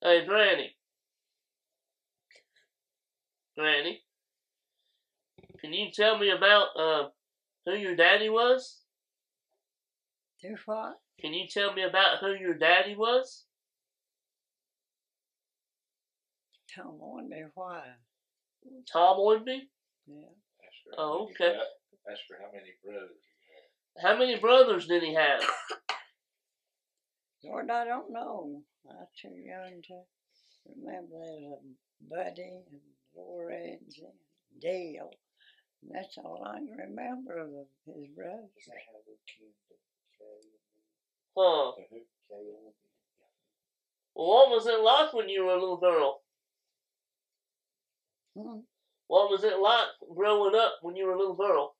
Hey, Granny. Granny, can you tell me about who your daddy was? Do what? Can you tell me about who your daddy was? Don't wonder why. Tom Oinby? Yeah. Oh, okay. Ask her how many brothers he How many brothers did he have? Lord, I don't know. I'm too young to remember. There's a Buddy and Lorenz and Dale. And that's all I can remember of his brothers. Huh. Well, what was it like when you were a little girl? What was it like growing up when you were a little girl?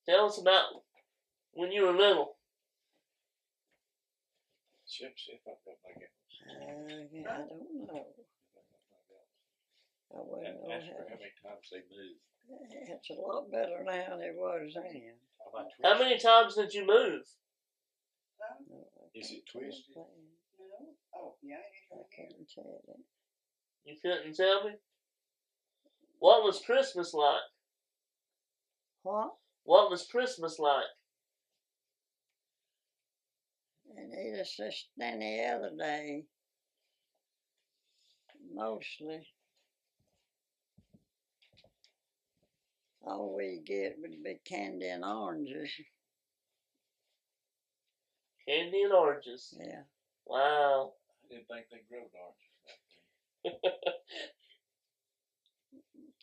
Tell us about when you were little. See if I've got my I don't know. I wouldn't know. Ask her how many times they moved. It's a lot better now than it was then. How many times did you move? Is it twisted? No. Oh, yeah. I couldn't tell you. You couldn't tell me? What was Christmas like? What? What was Christmas like? And it's just any other day. Mostly. All we get would be candy and oranges. Candy and oranges. Yeah. Wow. I didn't think they grew oranges back then.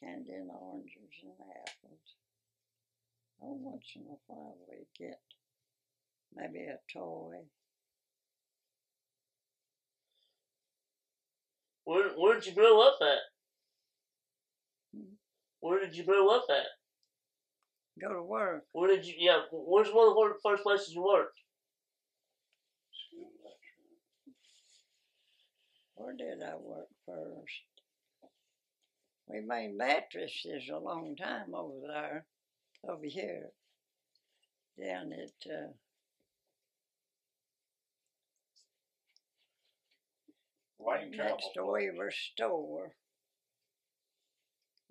Candy and oranges and apples. Oh, once in a while we get maybe a toy. Where'd you grow up at? Where did you grow up at? Go to work. Where's one of the first places you worked? Where did I work first? We made mattresses a long time over here, down at next to Weaver's store.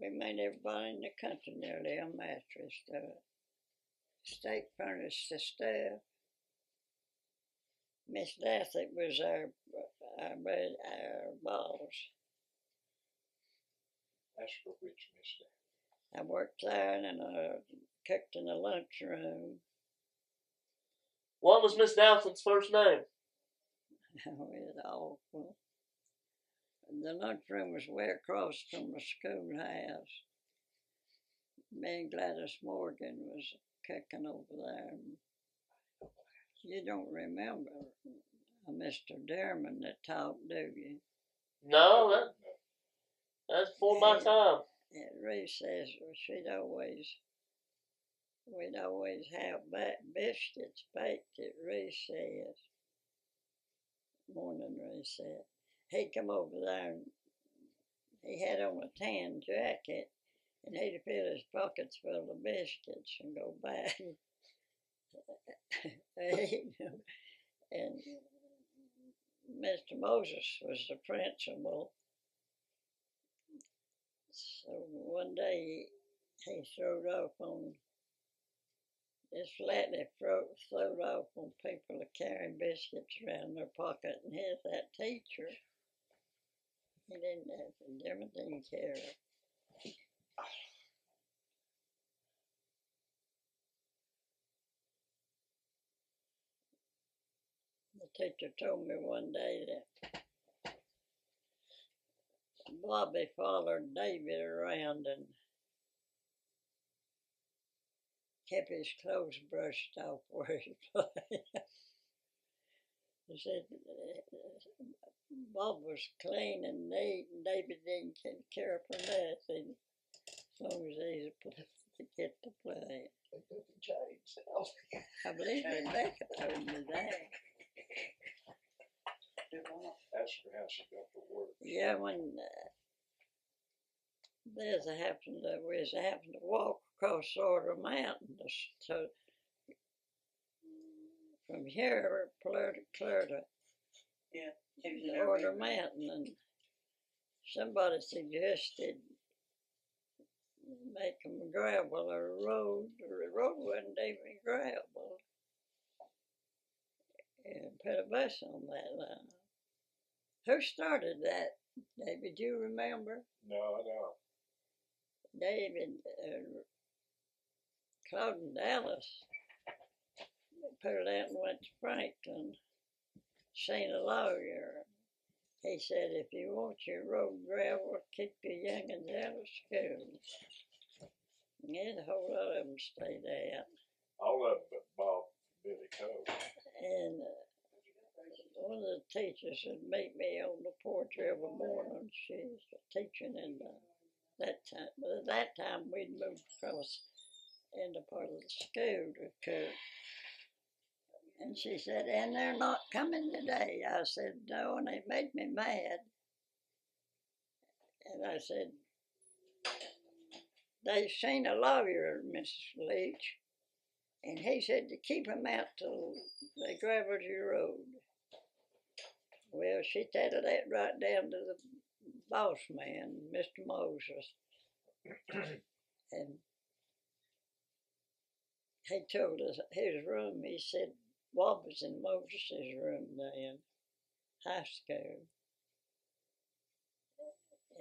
We made everybody in the country nearly a mattress. The state furnished the stuff. Miss Dathett was our boss. Ask her which Miss Dathett. I worked there and cooked in the lunchroom. What was Miss Dathett's first name? Oh, it was awful. The lunchroom was way across from the schoolhouse. Me and Gladys Morgan was cooking over there. You don't remember Mr. Dearman that talked, do you? No, that's before my time. At recess, we'd always have biscuits baked at recess, morning recess. He'd come over there and he had on a tan jacket and he'd fill his pockets full of biscuits and go back. And Mr. Moses was the principal. So one day he throwed off on this flatly throwed off on people carrying biscuits around their pocket, and here's that teacher. He didn't care. The teacher told me one day that Bobby followed David around and kept his clothes brushed off where he played. He said Bob was clean and neat, and David didn't care for nothing as long as he get to play. I believe Rebecca told me that. Ask her how she got to work. Yeah, when we happened to walk across Sorter Mountain, so from here clear to Order Mountain, and somebody suggested make them gravel or a road, or the road wasn't even gravel, and put a bus on that line. Who started that? David, you remember? No, I don't. David, Claude and Dallas put it out and went to Franklin, seen a lawyer. He said, if you want your road gravel, keep your young'uns out of school. And a whole lot of them stayed out. All of them but Bob, Billy Cole. And one of the teachers would meet me on the porch every morning. She was teaching in that time. But at that time, we'd moved across in the part of the school to cook. And she said, and they're not coming today. I said, no, and it made me mad. And I said, they've seen a lawyer, Mrs. Leach, and he said to keep them out till they graveled your road. Well, she tatted that right down to the boss man, Mr. Moses. And he told us his room, he said, Bob was in Moses' room then, high school.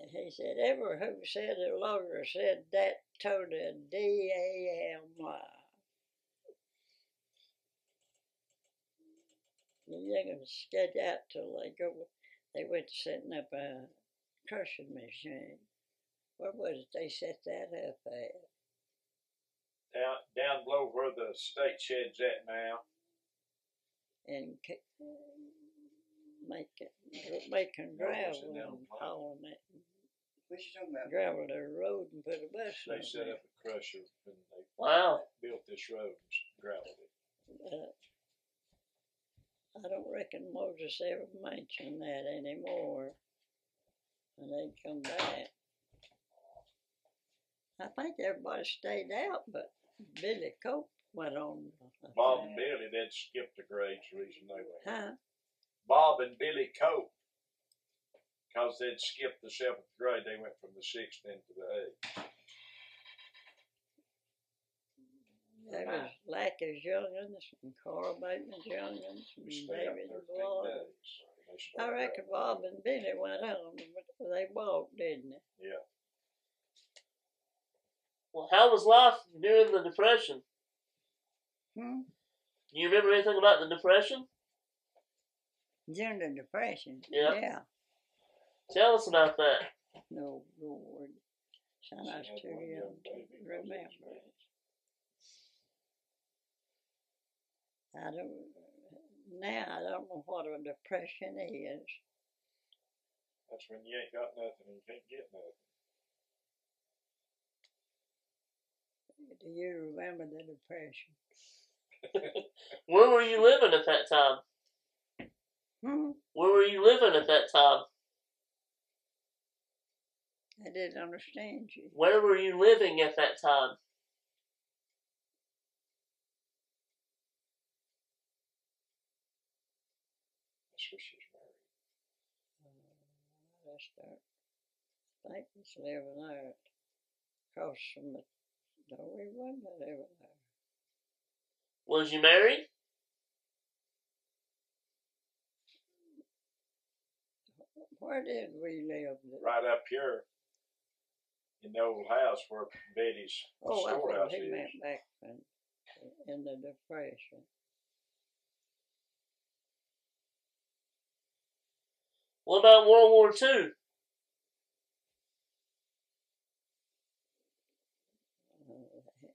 And he said, ever who said a lawyer said that told a D-A-M-Y. The young'uns stayed out till they went to setting up a crushing machine. Where was it they set that up at? Down below where the state shed's at now. And making gravel and hauling it. What you talking about? Gravel their road and put a bus on They set it. up a crusher and they built this road and graveled it. I don't reckon Moses ever mentioned that anymore. And they'd come back. I think everybody stayed out, but Billy Cope went on. Bob and Billy, they'd skip the grades the reason they went. Huh? Bob and Billy Cope, because they'd skipped the 7th grade, they went from the 6th into the 8th. There was Lacker's young'uns and Carl Bateman's young'uns and We stayed up David 13 Ball. days. I reckon Bob and Billy went on, but they walked, didn't they? Yeah. Well, how was life during the Depression? Hmm? Do you remember anything about the Depression? During the Depression? Yeah. Yeah. Tell us about that. No, Lord. Son, I was too young to remember. I don't know what a depression is. That's when you ain't got nothing and you can't get nothing. Do you remember the Depression? Where were you living at that time? Where were you living at that time? I didn't understand you. Where were you living at that time? That's where she's married. I think it's living there. Across from the... No, we wasn't living there. Was you married? Where did we live? Right up here in the old house where Betty's Oh, I storehouse thought he is. meant back in the Depression. What about World War II?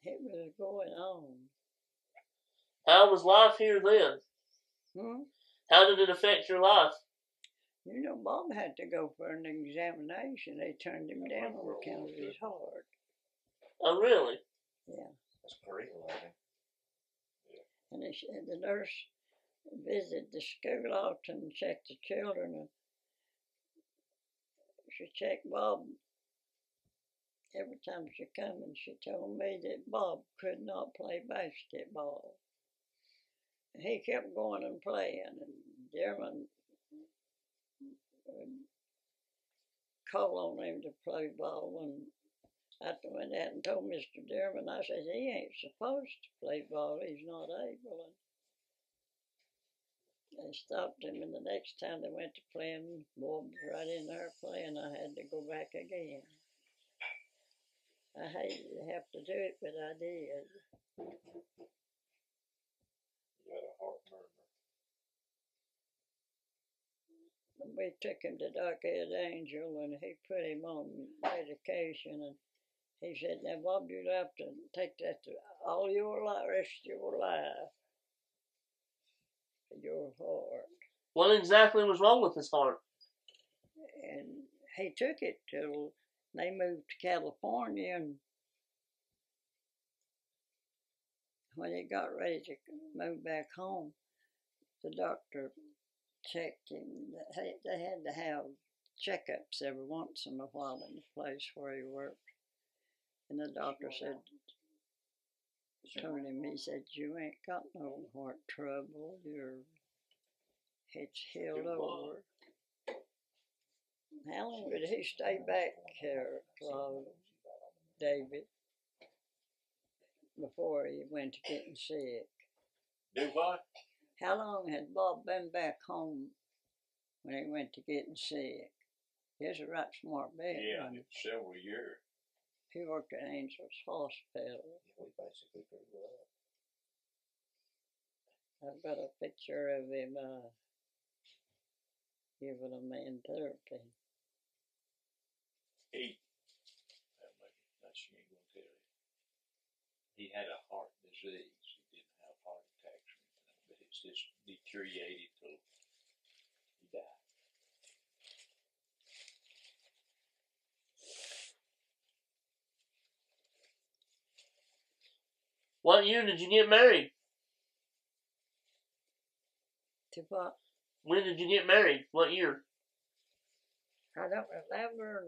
It was going on. How was life here then? How did it affect your life? You know, Bob had to go for an examination. They turned him down on account of his heart. Oh, really? Yeah. That's great, lady. And the nurse visited the school often and checked the children. And she checked Bob every time she come, and she told me that Bob could not play basketball. And he kept going and playing, and German call on him to play ball, and I went out and told Mr. Dearman, I said, he ain't supposed to play ball, he's not able. And they stopped him, and the next time they went to play him, boy was right in there playing. I had to go back again. I hated to have to do it, but I did. You had a heart murmur. We took him to Dark-Haired Angel, and he put him on medication, and he said, now, Bob, you'd have to take that to all your life, rest of your life, for your heart. What exactly was wrong with his heart? And he took it till they moved to California, and when he got ready to move back home, the doctor checked him. They had to have checkups every once in a while in the place where he worked. And the doctor said, told him, he said, you ain't got no heart trouble. It's healed over. How long did he stay back here, Claude, David, before he went to getting sick? Do what? How long had Bob been back home when he went to getting sick? He's a right smart man. Yeah, several years. He worked at Angel's Hospital. We basically grew up. I've got a picture of him giving a man therapy. She ain't gonna tell you. He had a heart disease. He didn't have heart attacks or anything, but it's just deteriorated till he died. What year did you get married? To what? When did you get married? What year? I don't remember.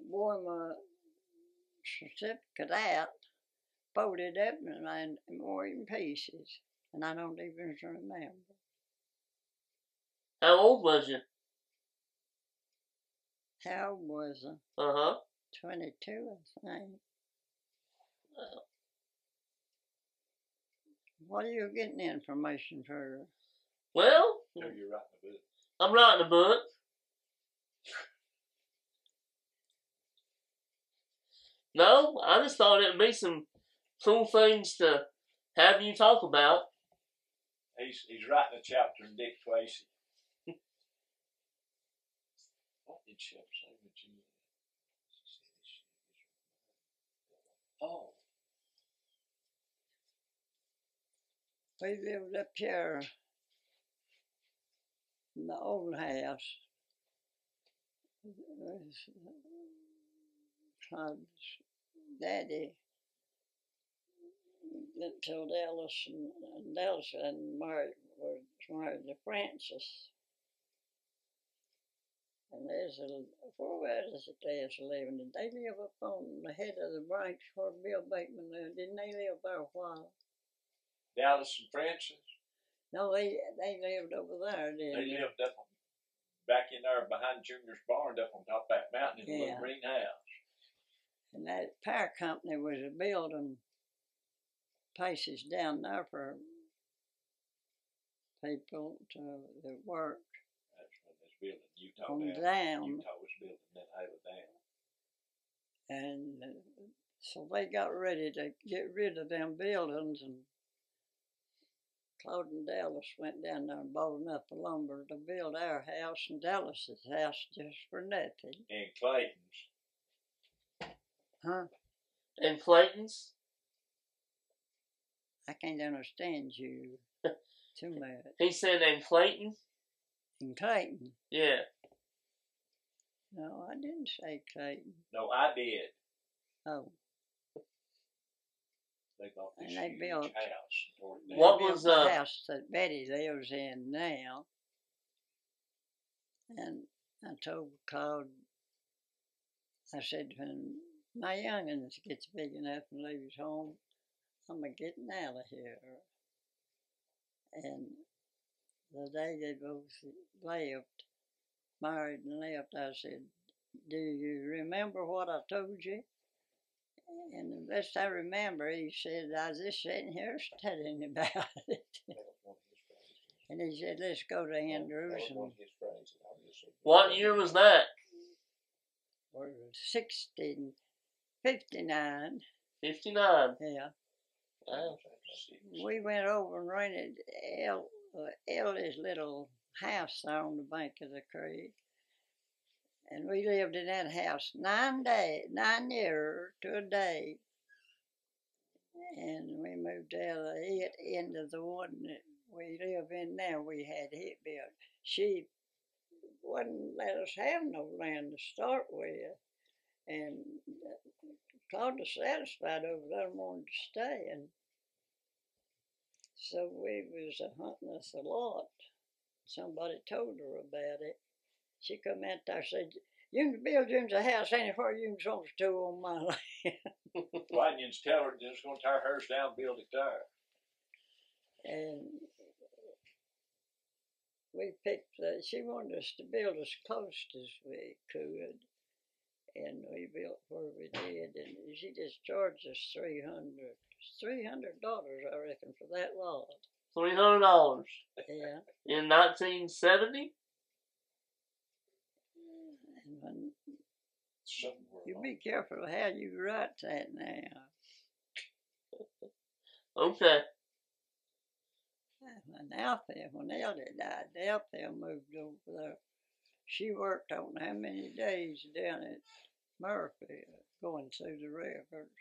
Wore my certificate out, folded up, and wore it in pieces. And I don't even remember. How old was you? How old was I? 22, I think. What are you getting information for? Well, So you're writing a book. I'm writing a book. No, I just thought it'd be some cool things to have you talk about. He's writing a chapter in Dick Tracy. What did Shep say with you? Oh. We lived up here in the old house. Daddy went to Dallas, and Dallas was married to Francis. And there's where is it there's living? And they live up on the head of the branch where Bill Bateman lived. Didn't they live there a while? Dallas and Francis? No, they lived over there, didn't they? They lived up back in there behind Junior's barn up on top of that mountain in the little green house. And that power company was building places down there for people to work. That's when they was building Utah on down. Utah was building that Halo down. And so they got ready to get rid of them buildings, and Claude and Dallas went down there and bought enough lumber to build our house and Dallas's house just for nothing. And Clayton's. Huh? And Clayton's? I can't understand you too much. He said in Clayton? In Clayton? Yeah. No, I didn't say Clayton. No, I did. Oh. They bought this and they built house. What was the house that Betty lives in now? And I told Claude, I said, when my youngins gets big enough and leaves home, I'm getting out of here. And the day they both left, married and left, I said, "Do you remember what I told you?" And the best I remember, he said, "I was just sitting here studying about it." And he said, "Let's go to Andrews." And What year was that? 59. 59. Yeah. Wow. We went over and rented Ellie's little house there on the bank of the creek. And we lived in that house 9 years to a day. And we moved out of it into the one that we live in now. We had it built. She wouldn't let us have no land to start with. And Claude was satisfied over there and wanted to stay. And so we was hunting us a lot. Somebody told her about it. She come out there and said, "You can build you a house anywhere you can want to on my land." Why didn't you just tell her they're just going to tear hers down and build it there? And we picked, she wanted us to build as close as we could. And we built where we did. And she just charged us $300, I reckon, for that lot. $300. Yeah. In 1970? And when, you be careful how you write that now. Okay. When Althea, when Ellie died, Althea moved over there. She worked on how many days down at Murphy, going through the records.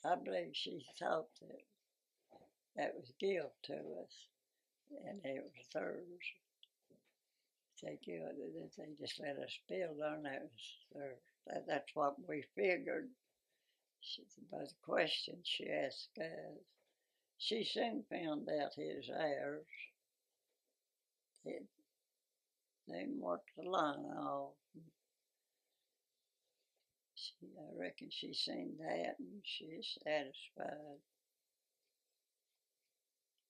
I believe she thought that was a gift to us, and it was theirs. They just let us build on that was theirs. That's what we figured. By the question she asked us, she soon found out his heirs. They worked the line off. I reckon she seen that and she's satisfied.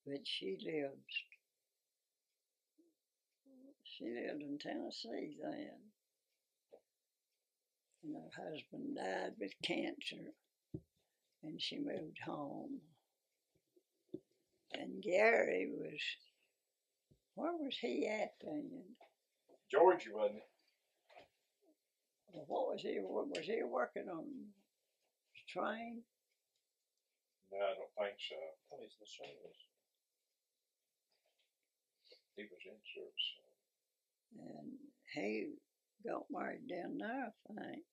But she lived in Tennessee then. And her husband died with cancer. And she moved home. And Gary where was he at then? Georgia, wasn't it? What was he working on? Train? No, I don't think so. Oh, he's in the service. He was in service. And he got married down there, I think.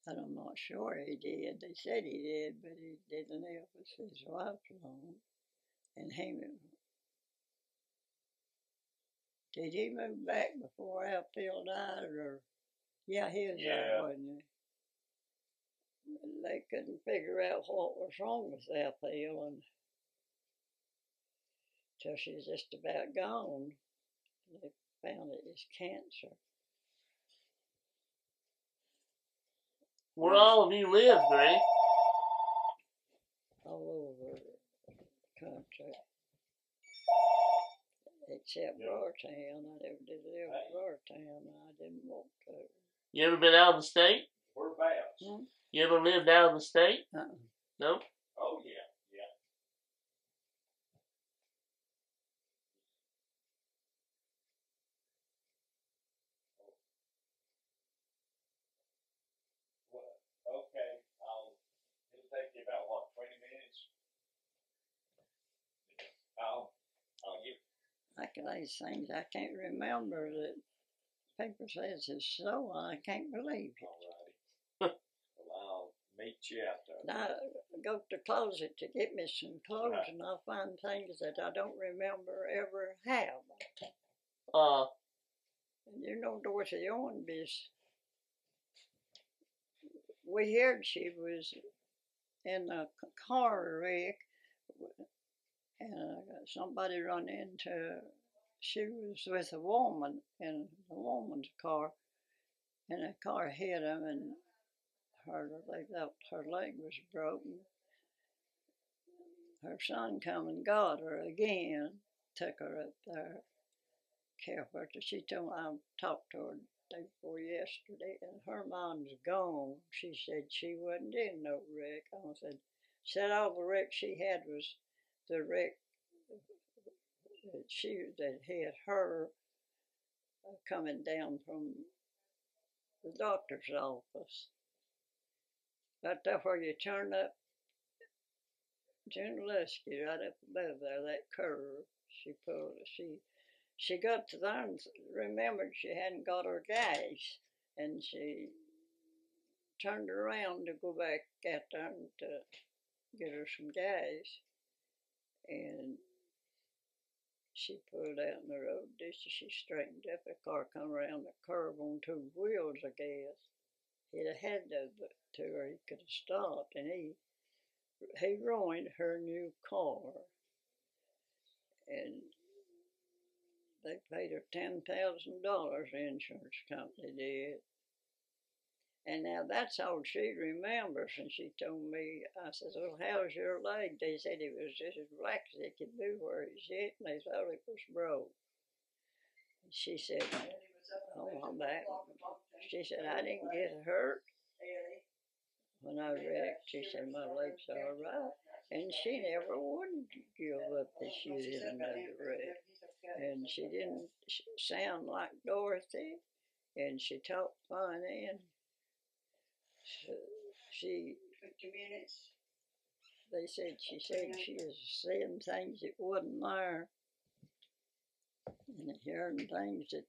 I'm not sure he did. They said he did, but he didn't live with his wife long. And did he move back before Alfield died, or? Yeah, he was there, wasn't he? They couldn't figure out what was wrong with Alfield until she was just about gone. They found it was cancer. Where all of you live, Granny? All over the country. Except Bartown. I never did live in Bartown. I didn't want to. You ever been out of the state? Whereabouts? Hmm? You ever lived out of the state? No? Oh, yeah. Okay, it'll take you about, 20 minutes? I'll get. Like these things, I can't remember that paper says it's so. I can't believe it. All righty. Well, I'll meet you out there. Now, I go to the closet to get me some clothes, and I'll find things that I don't remember ever have. And you know Dorothy Owenby's, we heard she was in a car wreck, and somebody run into, she was with a woman in a woman's car, and the car hit him, and they thought her leg was broken. Her son come and got her again, took her up there. careful. She told me I talked to her the day before yesterday, and her mom's gone. She said she wasn't in no wreck. I said all the wreck she had was the wreck that had her coming down from the doctor's office. Right there where you turn up Junaluski, right up above there, that curve. She got to there and remembered she hadn't got her gas, and she turned around to go back out there and to get her some gas, and she pulled out in the road. She straightened up. The car come around the curve on two wheels, I guess. He'd have had to her. He could have stopped, and he ruined her new car. And they paid her $10,000, the insurance company did. And now that's all she remembers. And she told me, I said, well, how's your leg? They said it was just as black as they could do where it's hit, and they thought it was broke. And she said, oh, I'm back. She said, I didn't get hurt when I wrecked. She said, my leg's all right. And she never would give up that she was in another wreck. And she didn't sound like Dorothy, and she talked funny, and she said she was seeing things that wasn't there, and hearing things that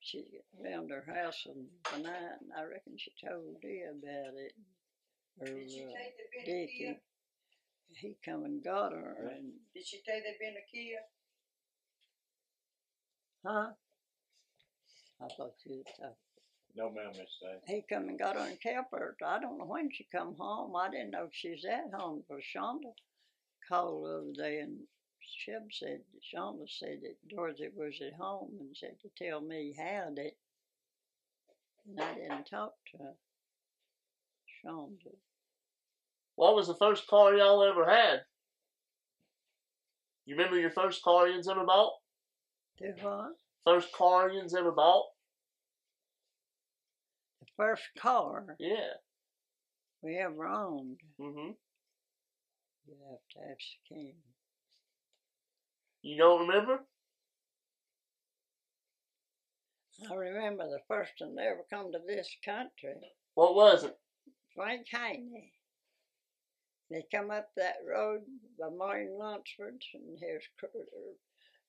she around her house the night, and I reckon she told Dee about it. Dickie, he come and got her. And did she tell you they'd been a Kia? Huh? I thought you was talking. No, ma'am, Miss Day. He come and got her and kept her. I don't know when she come home. I didn't know she was at home, because Shonda called the other day, and Shonda said that Dorothy was at home and said to tell me had it. And I didn't talk to Shonda. What was the first car y'all ever had? You remember your first car you ever bought? The what? First car you ever bought? The first car? Yeah. We ever owned. Mm-hmm. You have to ask King. You don't remember? I remember the first one that ever come to this country. What was it? Frank Haney. They come up that road by Martin Lunsford's, and here's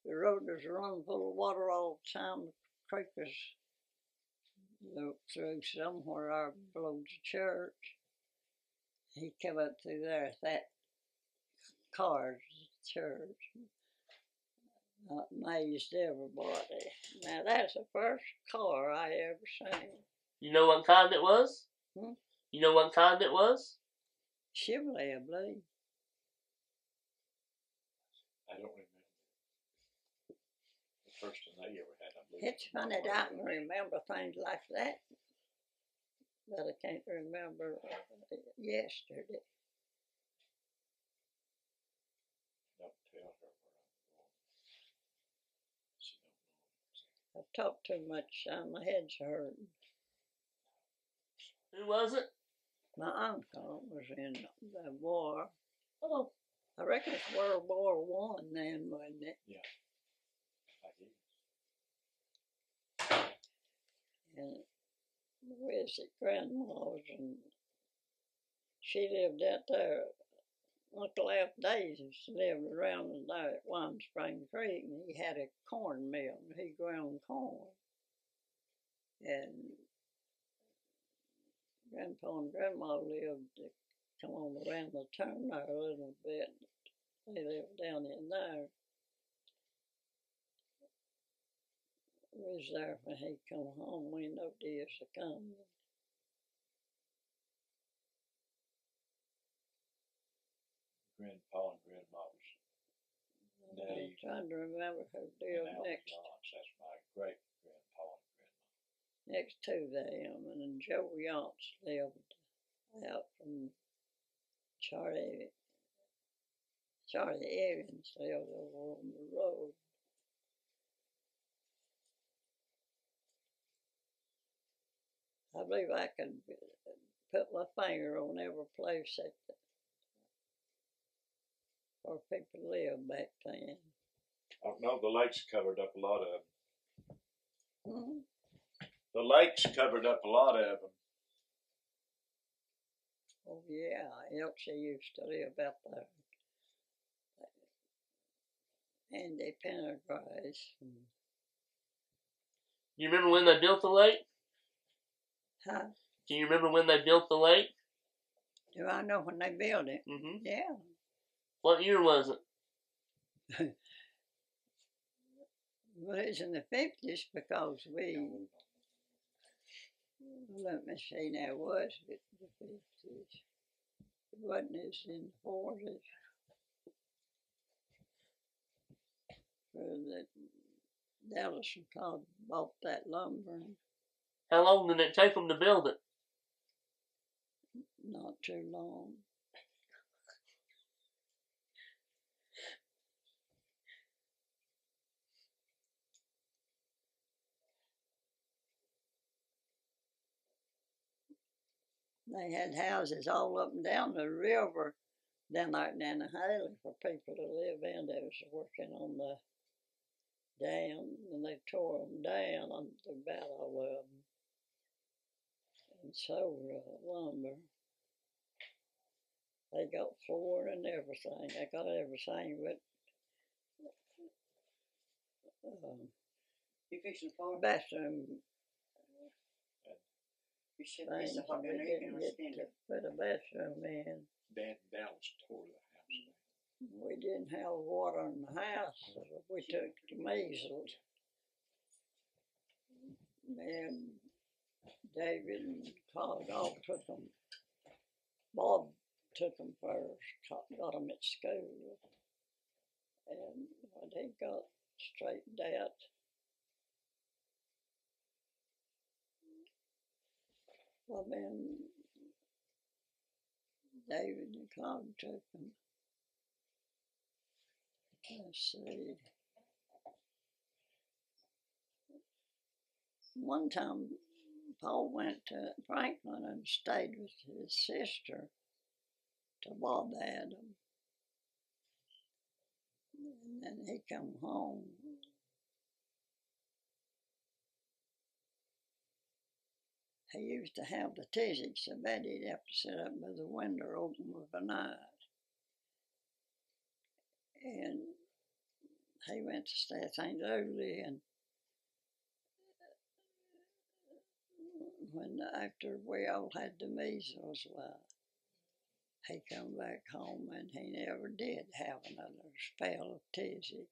the road was run full of water all the time. The creek was through somewhere below the church. He come up through there, that car's church. Amazed everybody. Now that's the first car I ever seen. You know what kind it was? Hmm? You know what kind it was? Chevrolet, I believe. I don't remember. The first one they ever had, I believe. It's funny that I can remember things like that, but I can't remember yesterday. Don't tell her where I'm going. She don't know. I've talked too much, my head's hurting. Who was it? My uncle was in the war. Oh. I reckon it's World War I then, wasn't it? Yeah. I did. And we was at Grandma's, and she lived out there. Uncle Alf Davis lived around there at One Spring Creek, and he had a corn mill, and he ground corn. And Grandpa and Grandma lived to come on around the turn there a little bit. They lived down in there. We was there when he come home. We know Diaz to come. Grandpa and Grandma was I'm trying to remember who lived next. That's my great grandpa and grandma. Next to them, and Joe Yance lived out from Charlie Evans lived over on the road. I believe I could put my finger on every place that where people lived back then. I know the lakes covered up a lot of them. Mm-hmm. The lakes covered up a lot of them. Oh yeah, Elsie used to live out there. Andy Pendergrass. You remember when they built the lake? Huh? Do you remember when they built the lake? Do I know when they built it? Mm-hmm. Yeah. What year was it? Well, it was in the 50s because let me see now, was it the 50s? It wasn't as in the 40s. That Dallas and Cobb bought that lumber. How long did it take them to build it? Not too long. They had houses all up and down the river, down there in the Haley for people to live in. They was working on the dam, and they tore them down on about all of them and sold lumber. They got floor and everything. They got everything, but You fixing for it? bathroom You should things. fix the hot We and you didn't can get stand to it. put a bathroom in. Dad and Dallas tore the house down. We didn't have water in the house. So we took the measles. And David and Todd all took them. Bob took them first, got them at school. And when he got straightened out, well then David and Todd took them. Let's see. One time, Paul went to Franklin and stayed with his sister till Bob had him. And then he come home. He used to have the tizzy so bad he'd have to sit up by the window open with a night. And he went to stay at St. Louis, and when after we all had the measles, well, he come back home and he never did have another spell of tizzy.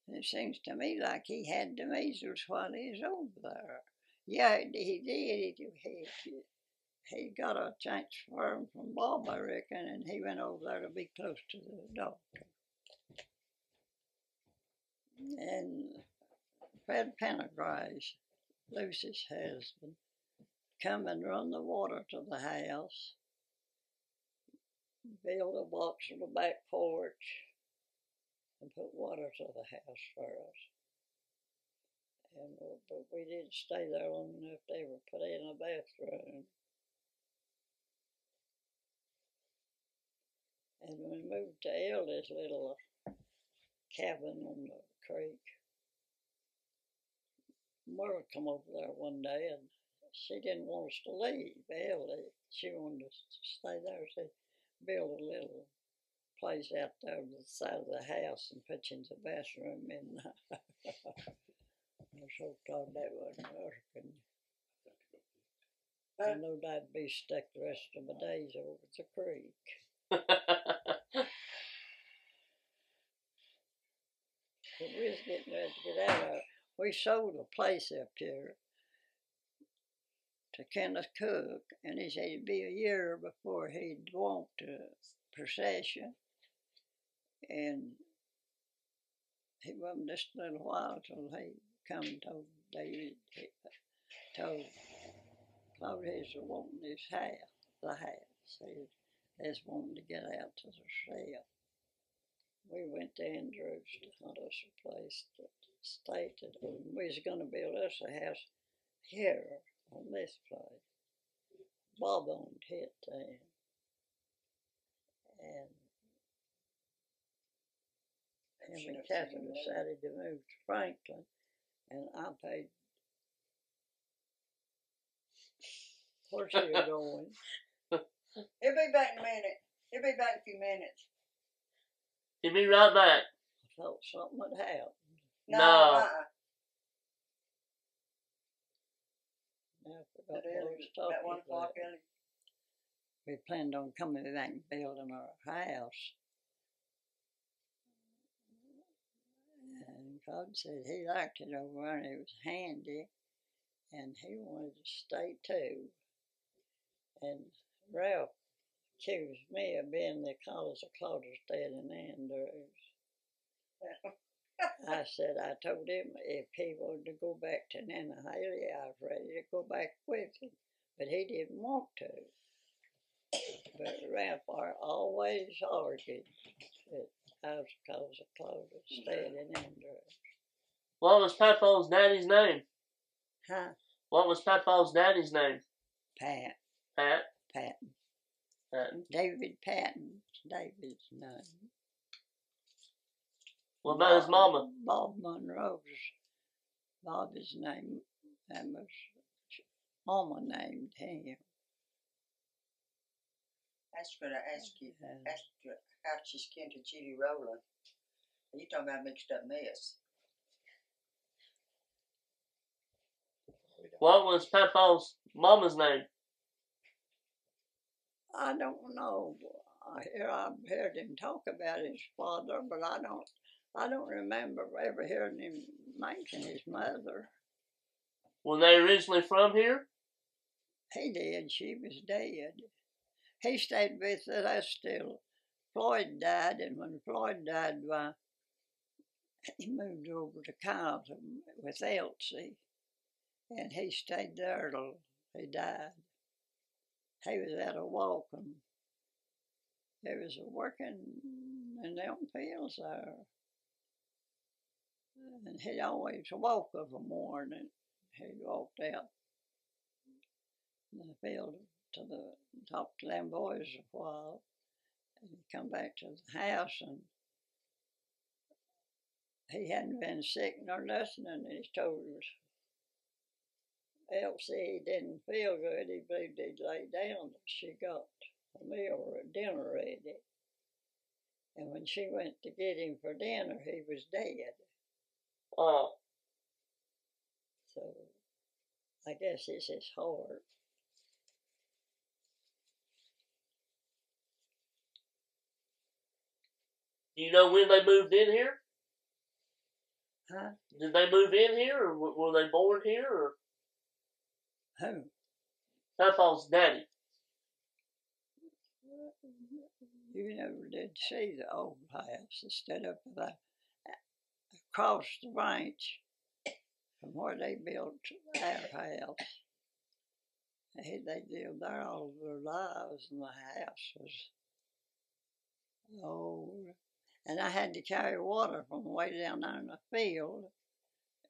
And it seems to me like he had the measles while he was over there. Yeah, he did. He got a transfer from Bob, I reckon, and he went over there to be close to the doctor. And Fred Pendergrass, Lucy's husband, come and run the water to the house, build a box on the back porch, and put water to the house for us. But we didn't stay there long enough to ever put in a bathroom. And we moved to Elda's little cabin on the creek. Mother come over there one day, and she didn't want us to leave. Elda, she wanted us to stay there. She built a little place out there on the side of the house and put in the bathroom in. I was so glad that wasn't working. I know I'd be stuck the rest of my days over the creek. But we was getting ready to get out of there. We sold a place up here to Kenneth Cook, and he said it'd be a year before he'd want to procession. And it wasn't just a little while till he come and told David, told Claude he was wanting his house, the house. They was wanting to get out to the sale. We went to Andrews to hunt us a place to stay to. We was going to build us a house here on this place. Bob owned it then. And him and Catherine decided to move to Franklin, and I paid. Where's he going? He'll be back in a minute. He'll be back in a few minutes. He'll be right back. I thought something had happened. No. Now I forgot what I was talking At 1 o'clock, about. Ellie. We planned on coming back and building our house. And God said he liked it over there and it was handy, and he wanted to stay too. And Ralph accused me of being the cause of Claudia's death in Andrews. I said, I told him if he wanted to go back to Nana Haley, I was ready to go back with him, but he didn't want to. But Ralph always argued that I was the cause of Claudia's death in Andrews. What was Papa's daddy's name? Huh? What was Papa's daddy's name? Pat. Pat? Patton. Patton. David Patton. David's name. What about his mama? Bob Monroe's. Bob's name. That was Mama named him. I was going to ask you how she's kin to Judy Rowland. You talking about mixed up mess. What was Papa's mama's name? I don't know. I've heard him talk about his father, but I don't remember ever hearing him mention his mother. Were they originally from here? He did. She was dead. He stayed with us still. Floyd died, and when Floyd died, he moved over to Carlton with Elsie, and he stayed there till he died. He was out of walking. He was working in them fields there. And he'd always walk of a morning. He'd walked out in the field to talk to them boys a while, and come back to the house, and he hadn't been sick nor nothing, and he told Elsie he didn't feel good. He believed he'd lay down. She got a meal or dinner ready, and when she went to get him for dinner, he was dead. Oh. So I guess it's his heart. Do you know when they moved in here? Huh? Did they move in here, or were they born here, or? Who? Papa's daddy. You never did see the old house. Instead of across the ranch from where they built our house. They lived there all their lives, and the house was old. And I had to carry water from way down there in the field,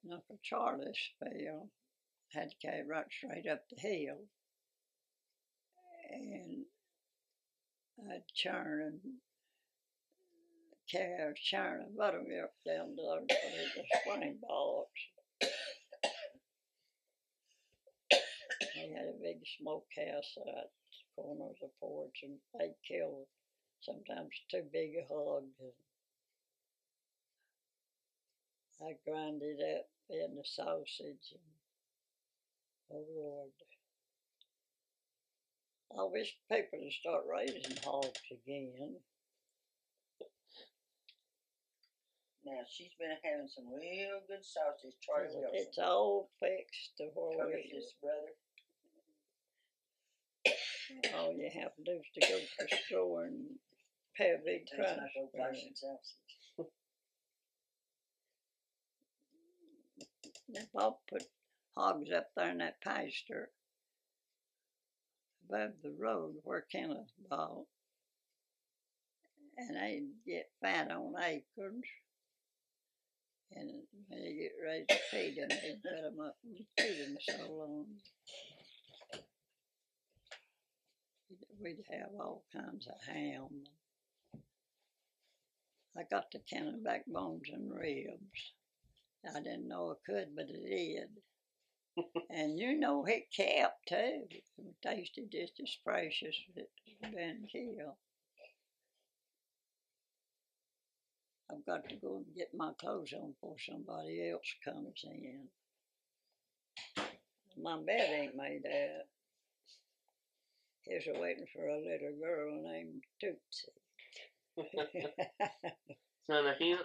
in Uncle Charlie's field. I had to carry it right straight up the hill. And I'd churn and churn buttermilk down there and put it in the spring box. They had a big smokehouse at the corner of the porch, and they'd kill sometimes too big a hog. I grind it up in the sausage, and oh Lord. I wish people would start raising hogs again. Now, she's been having some real good sausage. Charlie Wilson. It's all fixed to where Curtis's brother. all you have to do is to go to the store and pay a big price. Not go buy some sausage. Bob put hogs up there in that pasture above the road where Kenneth bought, and they'd get fat on acorns, and when they get ready to feed them, they'd put them up and feed them so long. we'd have all kinds of ham. I got the cannon bones and ribs. I didn't know I could, but I did. And you know it kept too. It tasted just as fresh as it's been killed. I've got to go and get my clothes on before somebody else comes in. My bed ain't made out. Here's waiting for a little girl named Tootsie. Is that a hint?